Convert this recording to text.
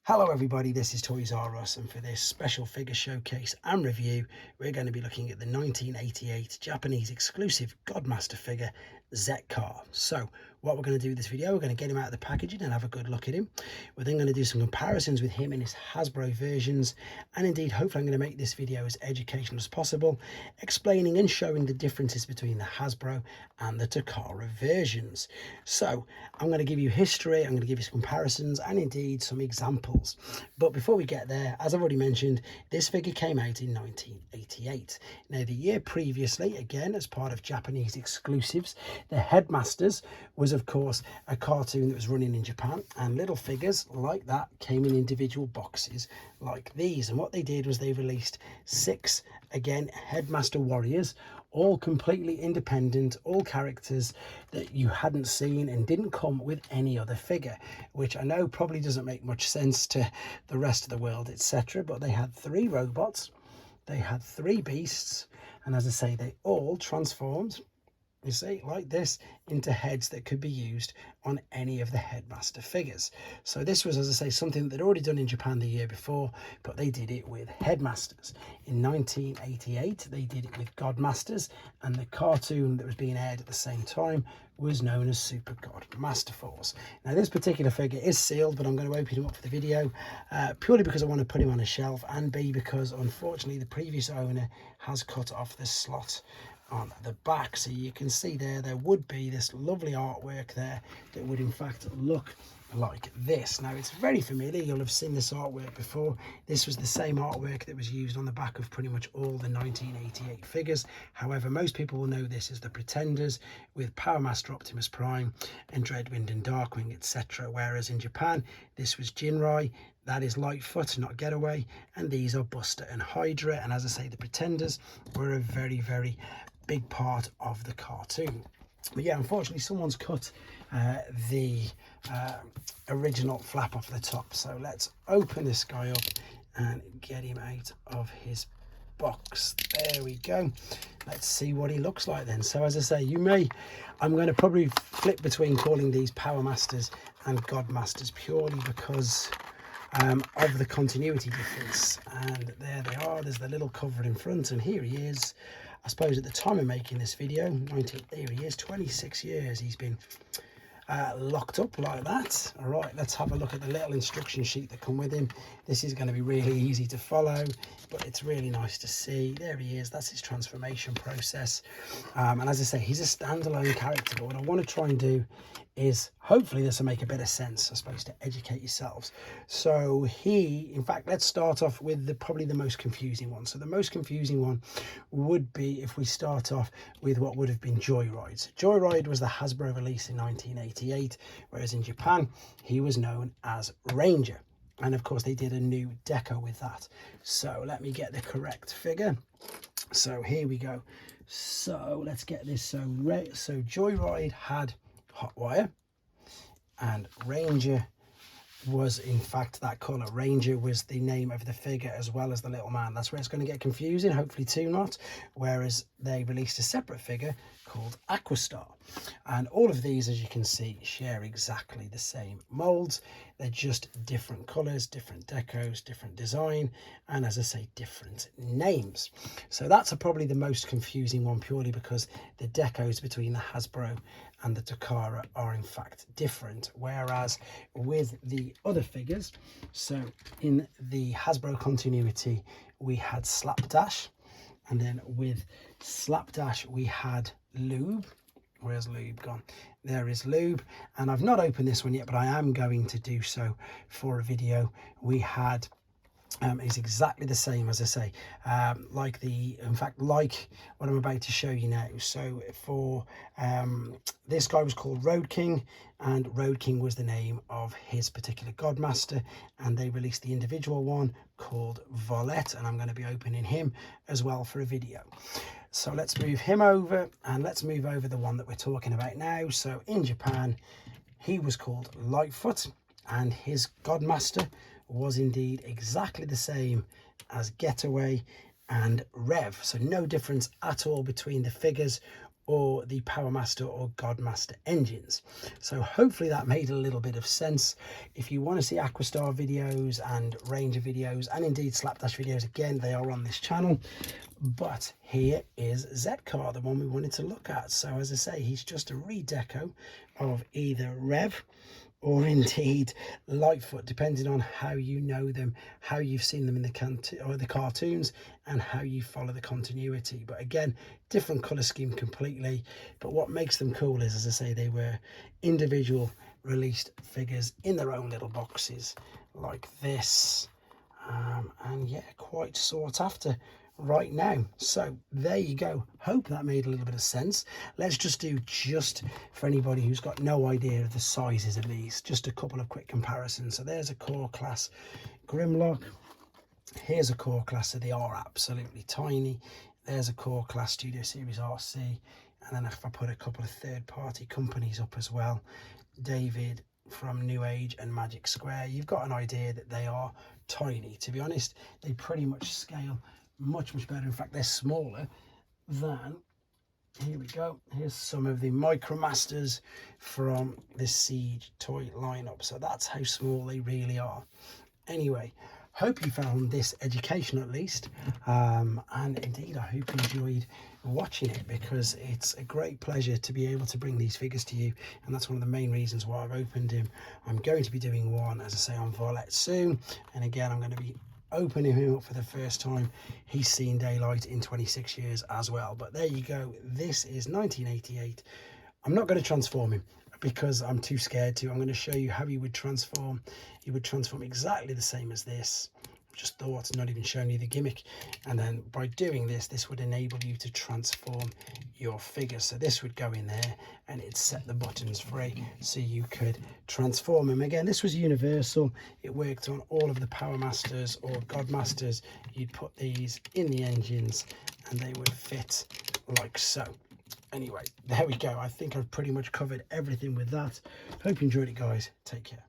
Hello everybody, this is Toys R Us, and for this special figure showcase and review we're going to be looking at the 1988 Japanese exclusive Godmaster figure Zetca. So what we're going to do in this video, we're going to get him out of the packaging and have a good look at him. We're then going to do some comparisons with him and his Hasbro versions, and indeed hopefully I'm going to make this video as educational as possible, explaining and showing the differences between the Hasbro and the Takara versions. So I'm going to give you history, I'm going to give you some comparisons and indeed some examples. But before we get there, as I've already mentioned, this figure came out in 1988. Now the year previously, again as part of Japanese exclusives, the Headmasters was of course a cartoon that was running in Japan, and little figures like that came in individual boxes like these. And what they did was they released 6 again Headmaster warriors, all completely independent, all characters that you hadn't seen and didn't come with any other figure, which I know probably doesn't make much sense to the rest of the world, etc. But they had 3 robots, they had 3 beasts, and as I say, they all transformed, you see, like this, into heads that could be used on any of the Headmaster figures. So this was, as I say, something that they'd already done in Japan the year before, but they did it with Headmasters. In 1988, they did it with Godmasters, and the cartoon that was being aired at the same time was known as Supergod Masterforce. Now this particular figure is sealed, but I'm going to open him up for the video, purely because I want to put him on a shelf, and B, because unfortunately the previous owner has cut off the slot on the back. So you can see there would be this lovely artwork there that would in fact look like this. Now it's very familiar, you'll have seen this artwork before. This was the same artwork that was used on the back of pretty much all the 1988 figures. However, most people will know this as the Pretenders, with Powermaster, Optimus Prime and Dreadwind and Darkwing, etc. Whereas in Japan this was Jinrai, that is Lightfoot, not Getaway, and these are Buster and Hydra. And as I say, the Pretenders were a very big part of the cartoon. But yeah, unfortunately someone's cut the original flap off the top. So let's open this guy up and get him out of his box. There we go. Let's see what he looks like then. So as I say, I'm going to probably flip between calling these Powermasters and Godmasters, purely because of the continuity difference. And there they are, there's the little cover in front, and here he is. I suppose at the time of making this video, here he is, 26 years he's been locked up like that. All right, let's have a look at the little instruction sheet that come with him. This is going to be really easy to follow, but it's really nice to see. There he is, that's his transformation process. And as I say, he's a standalone character, but what I want to try and do is, hopefully this will make a bit of sense, I suppose, to educate yourselves. So in fact, let's start off with probably the most confusing one. So the most confusing one would be if we start off with what would have been Joyride. So Joyride was the Hasbro release in 1988, whereas in Japan he was known as Ranger. And of course they did a new deco with that. So let me get the correct figure. So here we go. So let's get this. So Joyride had hot wire, and Ranger was in fact that colour. Ranger was the name of the figure as well as the little man. That's where it's going to get confusing, hopefully too not. Whereas they released a separate figure called Aquastar, and all of these, as you can see, share exactly the same molds. They're just different colours, different decos, different design, and as I say, different names. So that's probably the most confusing one, purely because the decos between the Hasbro and the Takara are in fact different. Whereas with the other figures, so in the Hasbro continuity we had Slapdash, and then with Slapdash we had Lube. Where's Lube gone? There is Lube, and I've not opened this one yet, but I am going to do so for a video. We had is exactly the same, as I say, like what I'm about to show you now. So for this guy was called Road King, and Road King was the name of his particular Godmaster, and they released the individual one called Volette, and I'm going to be opening him as well for a video. So let's move him over, and let's move over the one that we're talking about now. So in Japan he was called Lightfoot, and his Godmaster was indeed exactly the same as Getaway and Rev. So no difference at all between the figures or the Powermaster or Godmaster engines. So hopefully that made a little bit of sense. If you want to see Aquastar videos and Ranger videos, and indeed Slapdash videos, again, they are on this channel. But here is Zetca, the one we wanted to look at. So as I say, he's just a redeco of either Rev or indeed Lightfoot, depending on how you know them, how you've seen them in the cartoons, and how you follow the continuity. But again, different colour scheme completely. But what makes them cool is, as I say, they were individual released figures in their own little boxes like this. And yeah, quite sought after right now. So there you go. Hope that made a little bit of sense. Let's just do, just for anybody who's got no idea of the sizes of these, just a couple of quick comparisons. So there's a core class Grimlock. Here's a core class, so they are absolutely tiny. There's a core class Studio Series RC. And then if I put a couple of third-party companies up as well, David from New Age and Magic Square, you've got an idea that they are tiny. To be honest, they pretty much scale much better. In fact, they're smaller than, here we go, here's some of the Micromasters from the Siege toy lineup. So that's how small they really are. Anyway, hope you found this educational at least, and indeed I hope you enjoyed watching it, because it's a great pleasure to be able to bring these figures to you, and that's one of the main reasons why I've opened him. I'm going to be doing one, as I say, on Volette soon, and again I'm going to be opening him up for the first time. He's seen daylight in 26 years as well. But there you go, this is 1988. I'm not going to transform him because I'm too scared to. I'm going to show you how he would transform. He would transform exactly the same as this. Just thought, not even showing you the gimmick. And then by doing this, this would enable you to transform your figure. So this would go in there and it'd set the buttons free so you could transform him. Again, this was universal. It worked on all of the Powermasters or Godmasters. You'd put these in the engines and they would fit like so. Anyway, there we go. I think I've pretty much covered everything with that. Hope you enjoyed it, guys. Take care.